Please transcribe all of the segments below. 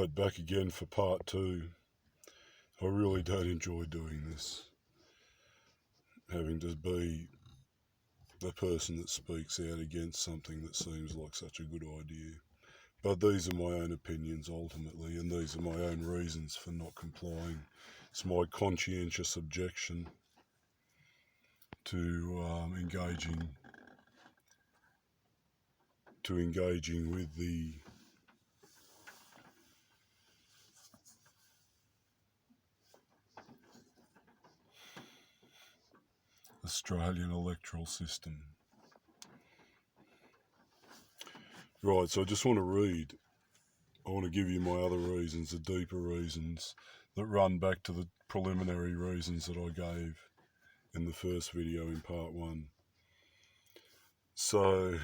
Right, back again for part 2. I really don't enjoy doing this. Having to be the person that speaks out against something that seems like such a good idea. But these are my own opinions ultimately, and these are my own reasons for not complying. It's my conscientious objection to engaging with the Australian electoral system. Right, so I just want to give you my other reasons, the deeper reasons that run back to the preliminary reasons that I gave in the first video in part 1. So,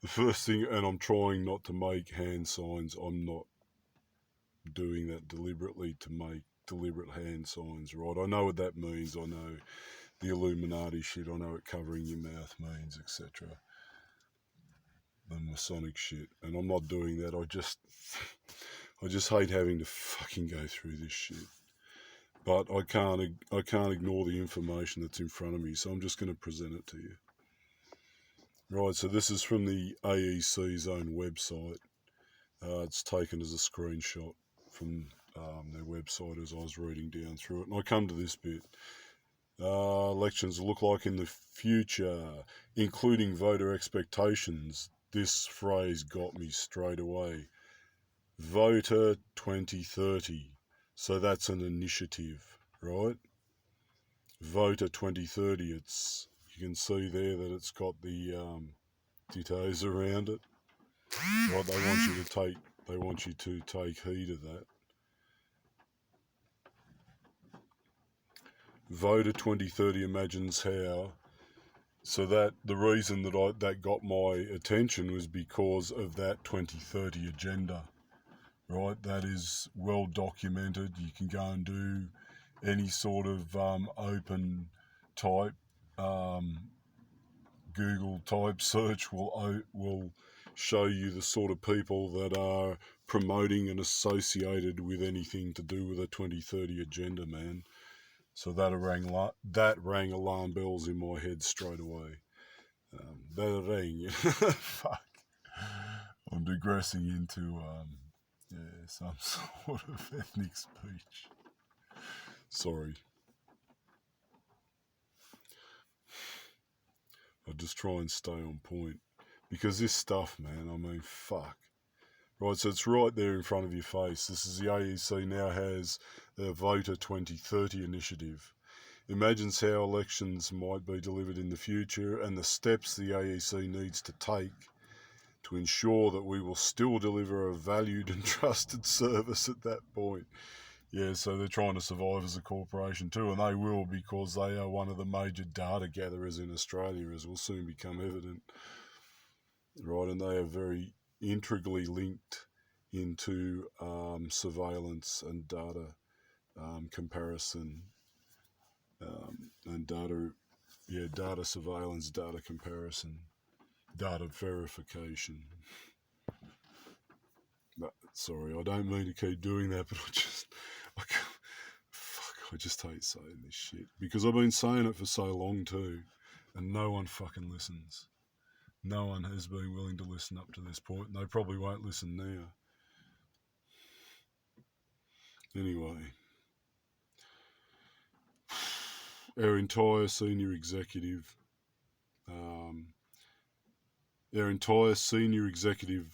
the first thing, and I'm trying not to make hand signs, I'm not doing that deliberately to make deliberate hand signs, right? I know what that means, I know the Illuminati shit, I know what covering your mouth means, etc. The Masonic shit, and I'm not doing that, I just hate having to fucking go through this shit. But I can't ignore the information that's in front of me, so I'm just going to present it to you. Right, so this is from the AEC's own website. It's taken as a screenshot from their website as I was reading down through it. And I come to this bit. Elections look like in the future, including voter expectations. This phrase got me straight away. Voter 2030. So that's an initiative, right? Voter 2030. You can see there that it's got the details around it. Right, they want you to take heed of that. Voter 2030 imagines how. So that the reason that got my attention was because of that 2030 agenda. Right, that is well documented. You can go and do any sort of open type Google type search will show you the sort of people that are promoting and associated with anything to do with a 2030 agenda, man. So that rang alarm bells in my head straight away. That rang. Fuck. I'm digressing into some sort of ethnic speech. Sorry. I just try and stay on point. Because this stuff, man, I mean, fuck. Right, so it's right there in front of your face. This is the AEC now has their Voter 2030 initiative. Imagines how elections might be delivered in the future and the steps the AEC needs to take to ensure that we will still deliver a valued and trusted service at that point. Yeah, so they're trying to survive as a corporation too, and they will, because they are one of the major data gatherers in Australia, as will soon become evident. Right, and they are very integrally linked into surveillance and data comparison and data surveillance, data comparison, data verification. But, sorry, I don't mean to keep doing that, but I just hate saying this shit, because I've been saying it for so long too, and no one fucking listens. No one has been willing to listen up to this point, and they probably won't listen now. Anyway, our entire senior executive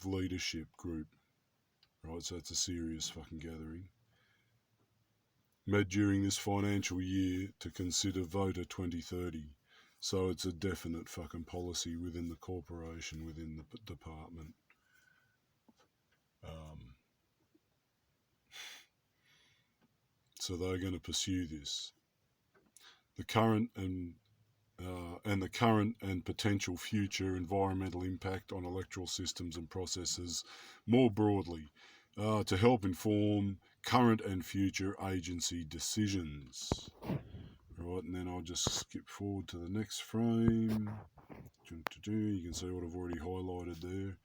leadership group, right, so it's a serious fucking gathering, met during this financial year to consider Voter 2030. So it's a definite fucking policy within the corporation, within the department. So they're going to pursue this. The current and potential future environmental impact on electoral systems and processes more broadly, to help inform current and future agency decisions. Right, and then I'll just skip forward to the next frame. You can see what I've already highlighted there.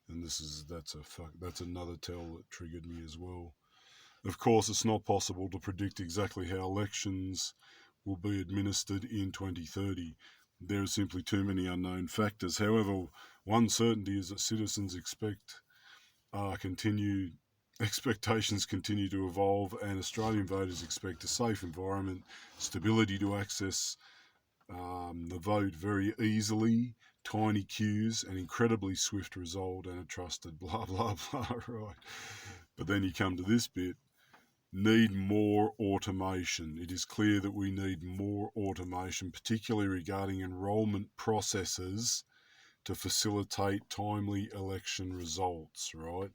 And that's another tell that triggered me as well. Of course, it's not possible to predict exactly how elections will be administered in 2030. There are simply too many unknown factors. However, one certainty is that citizens expectations continue to evolve, and Australian voters expect a safe environment, stability to access the vote very easily, tiny queues, an incredibly swift result, and a trusted blah blah blah. Right, but then you come to this bit. Need more automation. It is clear that we need more automation, particularly regarding enrolment processes to facilitate timely election results, right?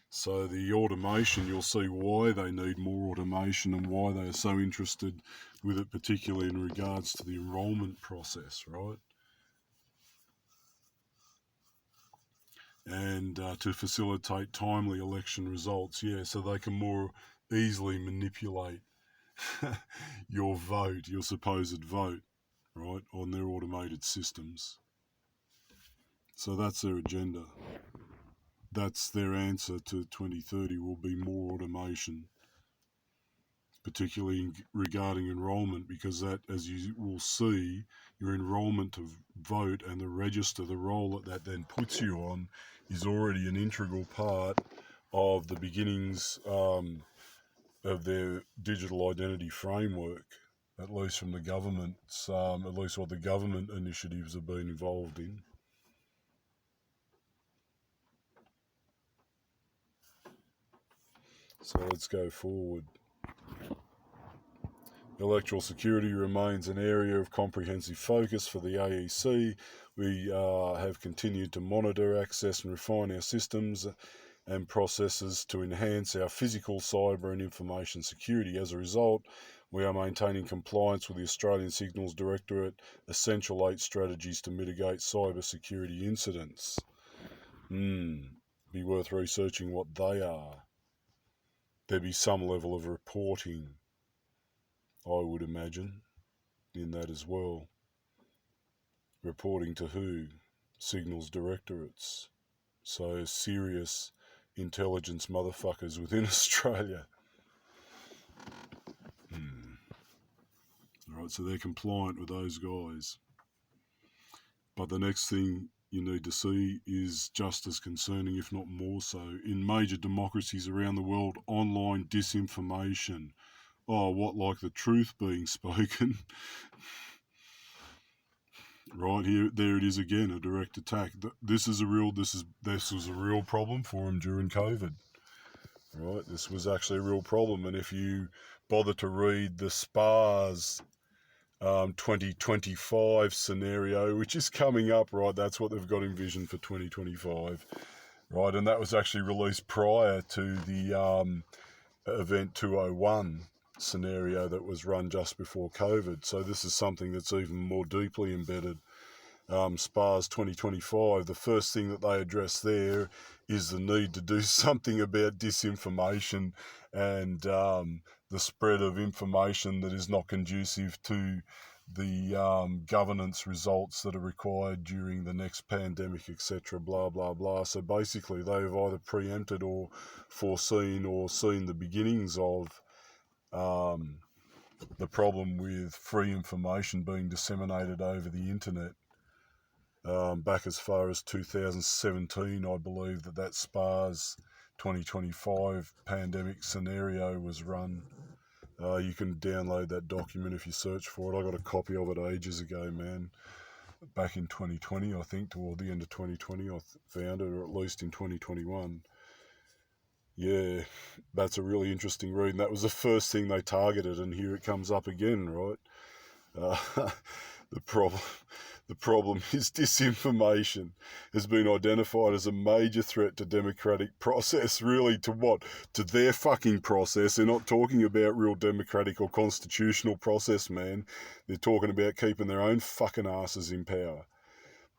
So the automation, you'll see why they need more automation and why they are so interested with it, particularly in regards to the enrolment process, right? And to facilitate timely election results, so they can more easily manipulate your vote, your supposed vote, right, on their automated systems. So that's their agenda. That's their answer to 2030 will be more automation, particularly regarding enrolment, because that, as you will see, your enrolment to vote and the register, the role that then puts you on, is already an integral part of the beginnings of their digital identity framework, at least from the government's, at least what the government initiatives have been involved in. So let's go forward. Electoral security remains an area of comprehensive focus for the AEC. We have continued to monitor, access and refine our systems and processes to enhance our physical, cyber and information security. As a result, we are maintaining compliance with the Australian Signals Directorate Essential 8 strategies to mitigate cyber security incidents. Be worth researching what they are. There'd be some level of reporting, I would imagine, in that as well. Reporting to who? Signals directorates. So serious intelligence motherfuckers within Australia. Alright, so they're compliant with those guys. But the next thing you need to see is just as concerning, if not more so. In major democracies around the world, online disinformation. Oh, what, like the truth being spoken? Right here, there it is again, a direct attack. This was a real problem for them during COVID. Right, this was actually a real problem, and if you bother to read the SPA's 2025 scenario, which is coming up, right, that's what they've got envisioned for 2025, right, and that was actually released prior to the Event 201 scenario that was run just before COVID. So this is something that's even more deeply embedded. SPA's 2025, the first thing that they address there is the need to do something about disinformation and the spread of information that is not conducive to the governance results that are required during the next pandemic, etc., blah, blah, blah. So basically they've either preempted or foreseen or seen the beginnings of the problem with free information being disseminated over the internet. Back as far as 2017, I believe that SPA's 2025 pandemic scenario was run. You can download that document if you search for it. I got a copy of it ages ago, man. Back in 2020, I think, toward the end of 2020, I found it, or at least in 2021. Yeah, that's a really interesting read. And that was the first thing they targeted, and here it comes up again, right? The problem is disinformation has been identified as a major threat to democratic process. Really, to what? To their fucking process. They're not talking about real democratic or constitutional process, man. They're talking about keeping their own fucking asses in power,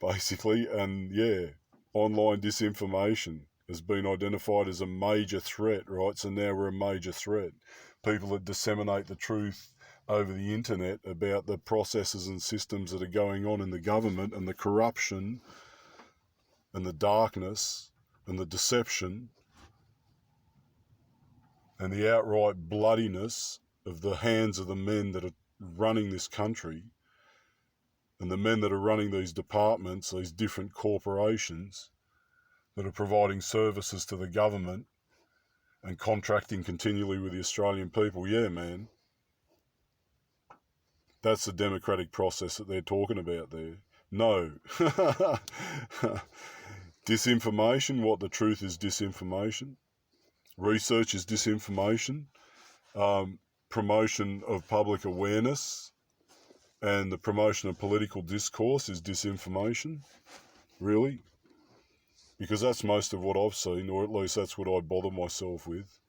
basically. And yeah, online disinformation has been identified as a major threat, right? So now we're a major threat. People that disseminate the truth over the internet about the processes and systems that are going on in the government and the corruption and the darkness and the deception and the outright bloodiness of the hands of the men that are running this country and the men that are running these departments, these different corporations that are providing services to the government and contracting continually with the Australian people. Yeah, man. That's the democratic process that they're talking about there. No. Disinformation, what the truth is disinformation. Research is disinformation. Promotion of public awareness and the promotion of political discourse is disinformation. Really? Because that's most of what I've seen, or at least that's what I bother myself with.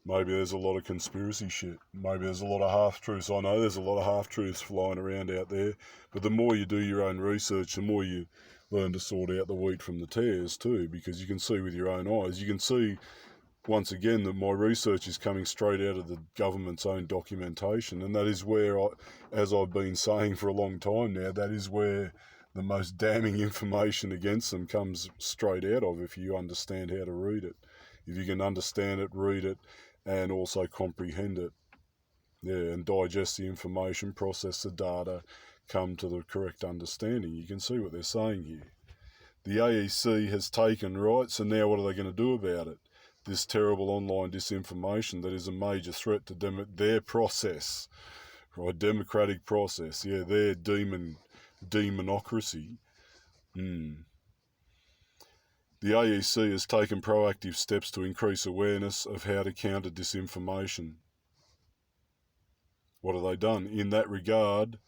Maybe there's a lot of conspiracy shit. Maybe there's a lot of half-truths. I know there's a lot of half-truths flying around out there, but the more you do your own research, the more you learn to sort out the wheat from the tares too, because you can see with your own eyes. You can see, once again, that my research is coming straight out of the government's own documentation, and that is where, as I've been saying for a long time now, that is where the most damning information against them comes straight out of, if you understand how to read it. If you can understand it, read it, and also comprehend it. Yeah, and digest the information, process the data, come to the correct understanding. You can see what they're saying here. The AEC has taken, right, so now what are they going to do about it? This terrible online disinformation that is a major threat to their process, right, democratic process, yeah, their demonocracy. The AEC has taken proactive steps to increase awareness of how to counter disinformation. What have they done? In that regard,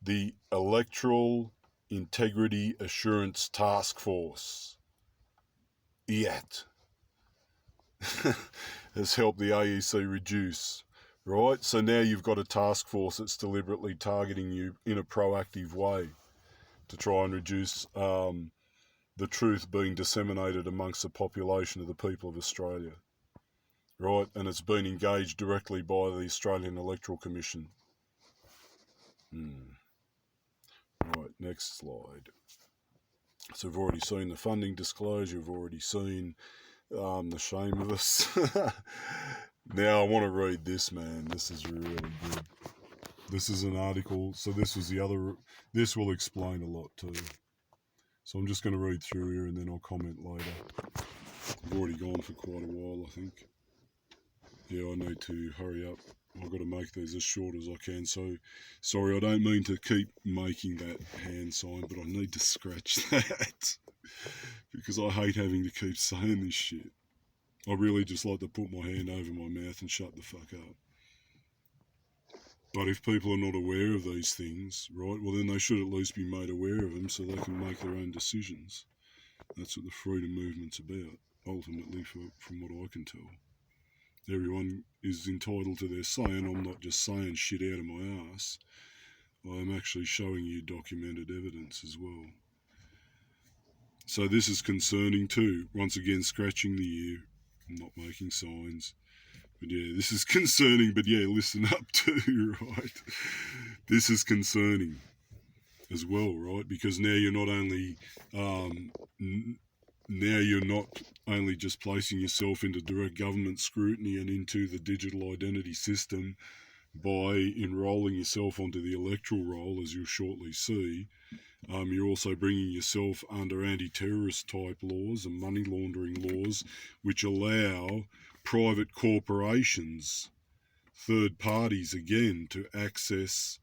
the Electoral Integrity Assurance Task Force, EAT, has helped the AEC reduce, right? So now you've got a task force that's deliberately targeting you in a proactive way to try and reduce the truth being disseminated amongst the population of the people of Australia, right? And it's been engaged directly by the Australian Electoral Commission. Right, next slide. So we've already seen the funding disclosure, we've already seen the shame of us. Now I want to read this, man. This is really good. This is an article, so this will explain a lot too. So I'm just going to read through here and then I'll comment later. I've already gone for quite a while, I think. Yeah, I need to hurry up. I've got to make these as short as I can. So, sorry, I don't mean to keep making that hand sign, but I need to scratch that. Because I hate having to keep saying this shit. I really just like to put my hand over my mouth and shut the fuck up. But if people are not aware of these things, right, well then they should at least be made aware of them so they can make their own decisions. That's what the freedom movement's about, ultimately, from what I can tell. Everyone is entitled to their say, and I'm not just saying shit out of my ass. I'm actually showing you documented evidence as well. So this is concerning too. Once again, scratching the ear. I'm not making signs. But yeah, this is concerning, but yeah, listen up too, right? This is concerning as well, right? Because now you're not only just placing yourself into direct government scrutiny and into the digital identity system by enrolling yourself onto the electoral roll, as you'll shortly see. You're also bringing yourself under anti-terrorist type laws and money laundering laws, which allow private corporations, third parties again, to access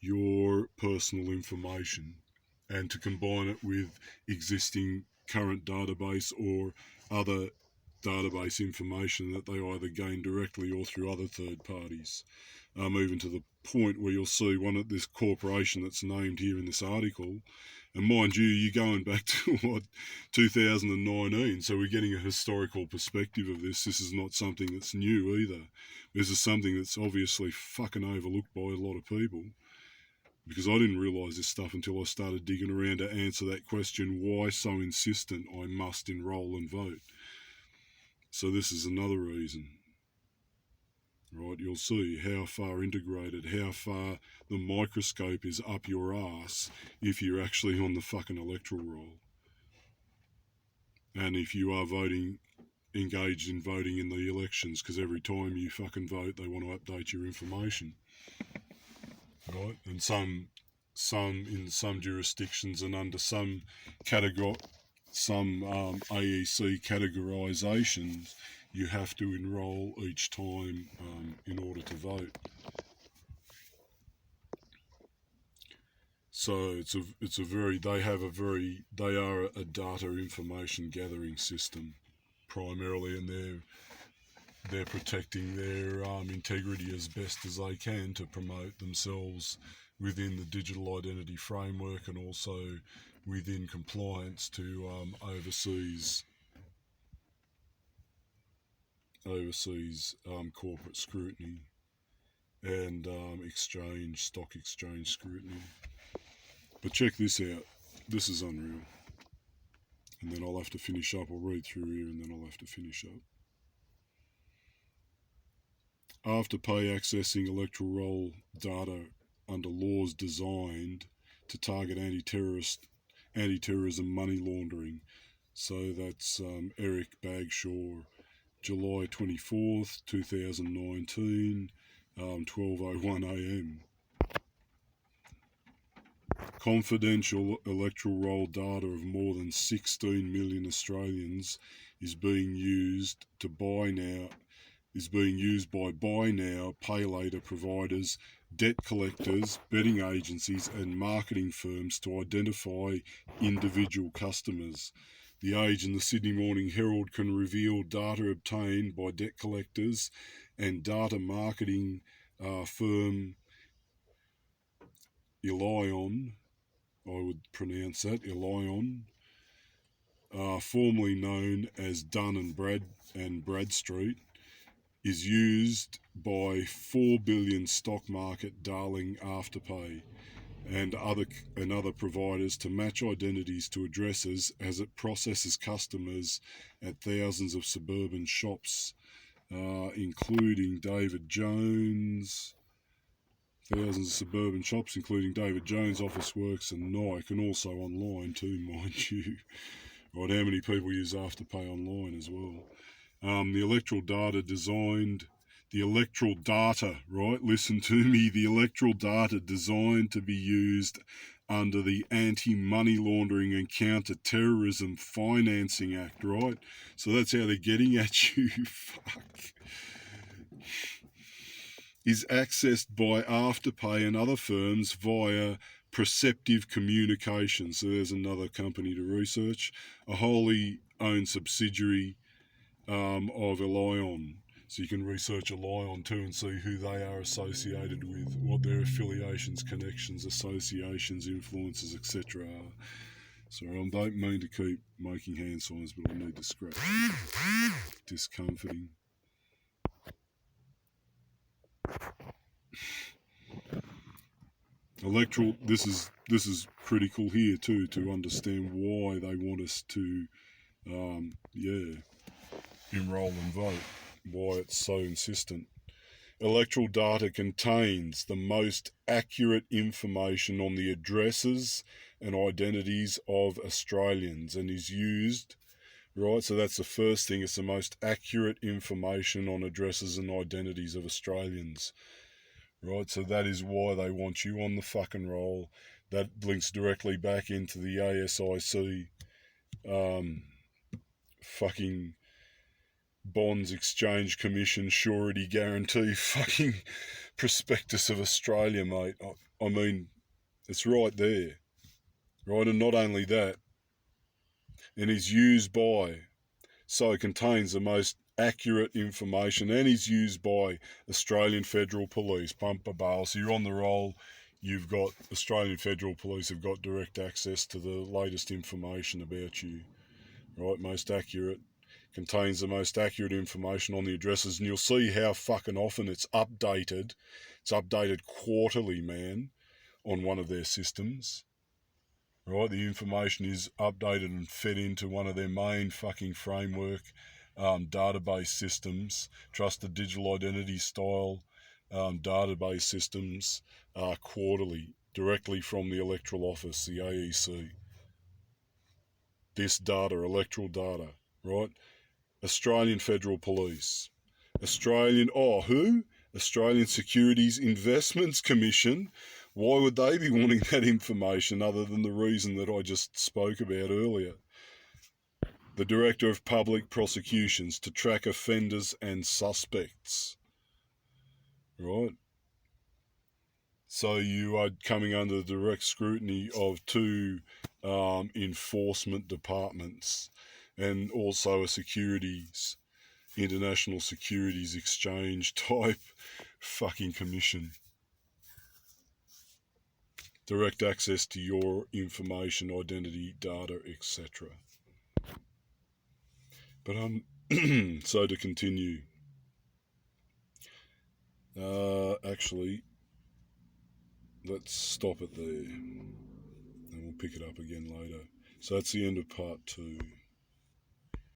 your personal information and to combine it with existing current database or other database information that they either gain directly or through other third parties. Even to the point where you'll see this corporation that's named here in this article, and mind you, you're going back to 2019, so we're getting a historical perspective of this. This is not something that's new either. This is something that's obviously fucking overlooked by a lot of people, because I didn't realise this stuff until I started digging around to answer that question, why so insistent I must enrol and vote. So this is another reason. Right, you'll see how far integrated, how far the microscope is up your ass if you're actually on the fucking electoral roll. And if you are engaged in voting in the elections, because every time you fucking vote, they want to update your information, right? And some in some jurisdictions and under some AEC categorisations, you have to enroll each time in order to vote. So they are a data information gathering system primarily, and they're protecting their integrity as best as they can to promote themselves within the digital identity framework and also within compliance to overseas corporate scrutiny and stock exchange scrutiny. But check this out. This is unreal. And then I'll have to finish up. I'll read through here and then I'll have to finish up. Afterpay accessing electoral roll data under laws designed to target anti-terrorism money laundering. So that's Eric Bagshaw, July 24th, 2019, 12:01 a.m. Confidential electoral roll data of more than 16 million Australians is being used by buy now, pay later providers, debt collectors, betting agencies, and marketing firms to identify individual customers. The Age and the Sydney Morning Herald can reveal data obtained by debt collectors and data marketing firm Elion, I would pronounce that, Elion, formerly known as Dun and Bradstreet, is used by 4 billion stock market darling Afterpay and other providers to match identities to addresses as it processes customers at thousands of suburban shops, including David Jones. Thousands of suburban shops, including David Jones, Officeworks, and Nike, and also online too, mind you. Right, how many people use Afterpay online as well? The electoral data, right? Listen to me. The electoral data designed to be used under the Anti-Money Laundering and Counter-Terrorism Financing Act, right? So that's how they're getting at you. Fuck. Is accessed by Afterpay and other firms via Perceptive Communications. So there's another company to research. A wholly owned subsidiary of Elion. So you can research Elion too and see who they are associated with, what their affiliations, connections, associations, influences, etc. are. Sorry, I don't mean to keep making hand signs, but I need to scratch. Discomforting. Electoral. This is critical here too to understand why they want us to, enroll and vote. Why it's so insistent. Electoral data contains the most accurate information on the addresses and identities of Australians and is used, right? So that's the first thing. It's the most accurate information on addresses and identities of Australians, right? So that is why they want you on the fucking roll. That links directly back into the ASIC fucking Bonds Exchange Commission surety guarantee fucking prospectus of Australia, mate. I mean, it's right there, right? And not only that, and is used by, so it contains the most accurate information and is used by Australian Federal Police, pump a bail. So you're on the roll, you've got Australian Federal Police have got direct access to the latest information about you, right? Most accurate. Contains the most accurate information on the addresses, and you'll see how fucking often it's updated. It's updated quarterly, man, on one of their systems. Right, the information is updated and fed into one of their main fucking framework database systems, trusted digital identity style database systems quarterly, directly from the Electoral Office, the AEC. this data, electoral data, right? Australian Federal Police. Australian Securities Investments Commission. Why would they be wanting that information other than the reason that I just spoke about earlier? The Director of Public Prosecutions to track offenders and suspects, right? So you are coming under the direct scrutiny of two enforcement departments and also a international securities exchange type fucking commission. Direct access to your information, identity, data, etc. But so to continue, actually, let's stop it there, and we'll pick it up again later. So that's the end of part 2.